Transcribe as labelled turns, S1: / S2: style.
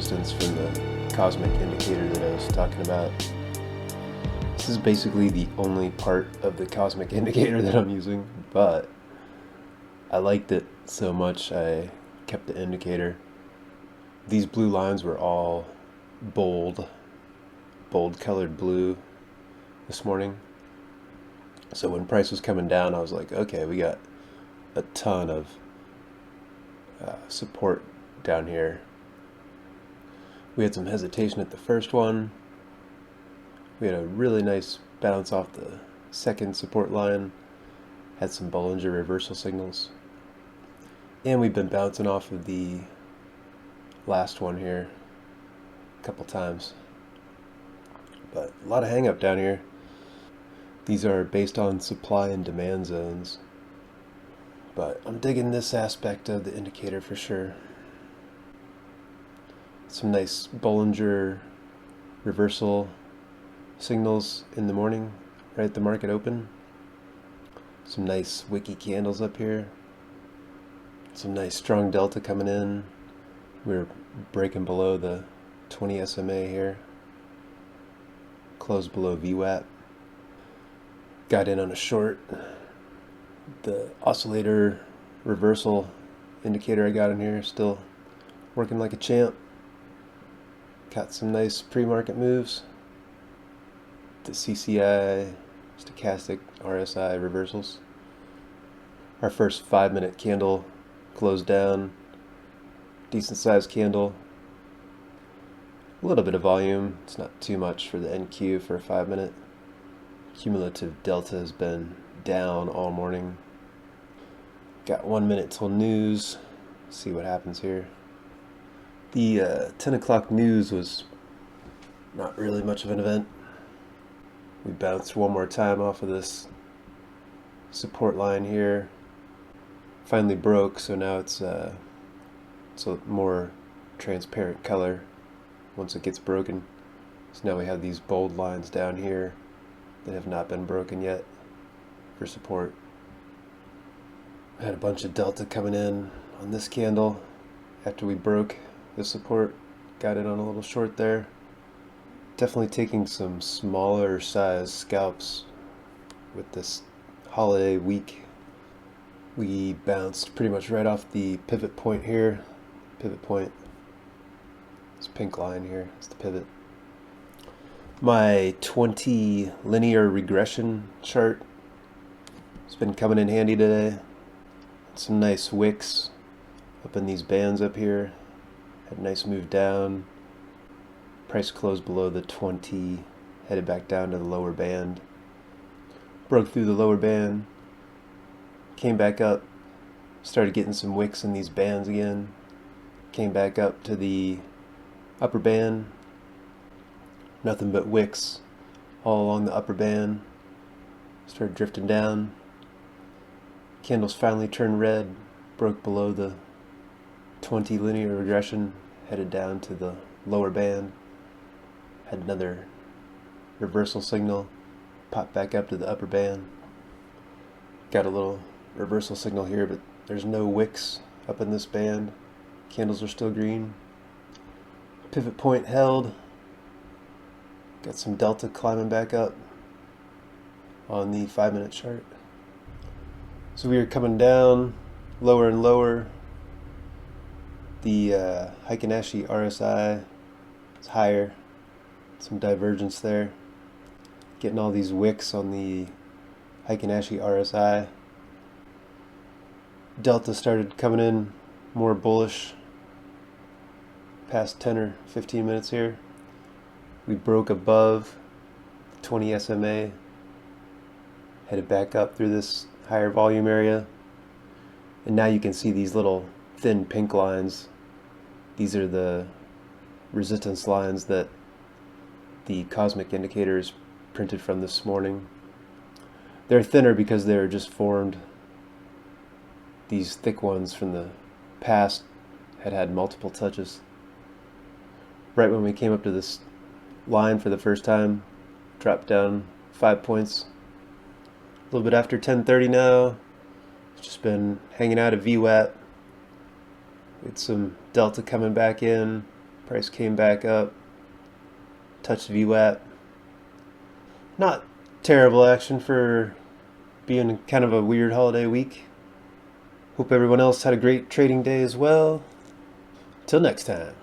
S1: resistance from the cosmic indicator that I was talking about. This is basically the only part of the cosmic indicator that I'm using, but I liked it so much I kept the indicator. These blue lines were all bold colored blue this morning. So when price was coming down, I was like, okay, we got a ton of support down here. We had some hesitation at the first one. We had a really nice bounce off the second support line. Had some Bollinger reversal signals. And we've been bouncing off of the last one here a couple times. But a lot of hang up down here. These are based on supply and demand zones. But I'm digging this aspect of the indicator for sure. Some nice Bollinger reversal signals in the morning, right at the market open. Some nice wiki candles up here. Some nice strong delta coming in. We're breaking below the 20 SMA here. Closed below VWAP. Got in on a short. The oscillator reversal indicator I got in here still working like a champ. Got some nice pre-market moves. The CCI, stochastic RSI reversals. Our first 5-minute candle closed down. Decent sized candle. A little bit of volume. It's not too much for the NQ for a 5-minute. Cumulative delta has been down all morning. Got 1 minute till news. See what happens here. The 10 o'clock news was not really much of an event. We bounced one more time off of this support line here. Finally broke, so now it's a more transparent color once it gets broken. So now we have these bold lines down here that have not been broken yet for support. I had a bunch of delta coming in on this candle after we broke the support. Got it on a little short there. Definitely taking some smaller size scalps with this holiday week. We bounced pretty much right off the pivot point here. Pivot point. This pink line here is the pivot. My 20 linear regression chart has been coming in handy today. Some nice wicks up in these bands up here. Had a nice move down. Price closed below the 20, headed back down to the lower band. Broke through the lower band, came back up, started getting some wicks in these bands again. Came back up to the upper band. Nothing but wicks all along the upper band. Started drifting down. Candles finally turned red, broke below the 20 linear regression, headed down to the lower band. Had another reversal signal, popped back up to the upper band. Got a little reversal signal here, but there's no wicks up in this band. Candles are still green. Pivot point held. Got some delta climbing back up on the 5-minute chart. So we are coming down lower and lower. The Heikin-Ashi RSI is higher. Some divergence there. Getting all these wicks on the Heikin-Ashi RSI. Delta started coming in more bullish past 10 or 15 minutes here. We broke above 20 SMA. Headed back up through this higher volume area. And now you can see these little thin pink lines. These are the resistance lines that the cosmic indicator is printed from this morning. They're thinner because they're just formed. These thick ones from the past had multiple touches. Right when we came up to this line for the first time, dropped down 5 points. A little bit after 10:30 now. It's just been hanging out at VWAP. With some delta coming back in. Price came back up, touched VWAP. Not terrible action for being kind of a weird holiday week. Hope everyone else had a great trading day as well. Till next time.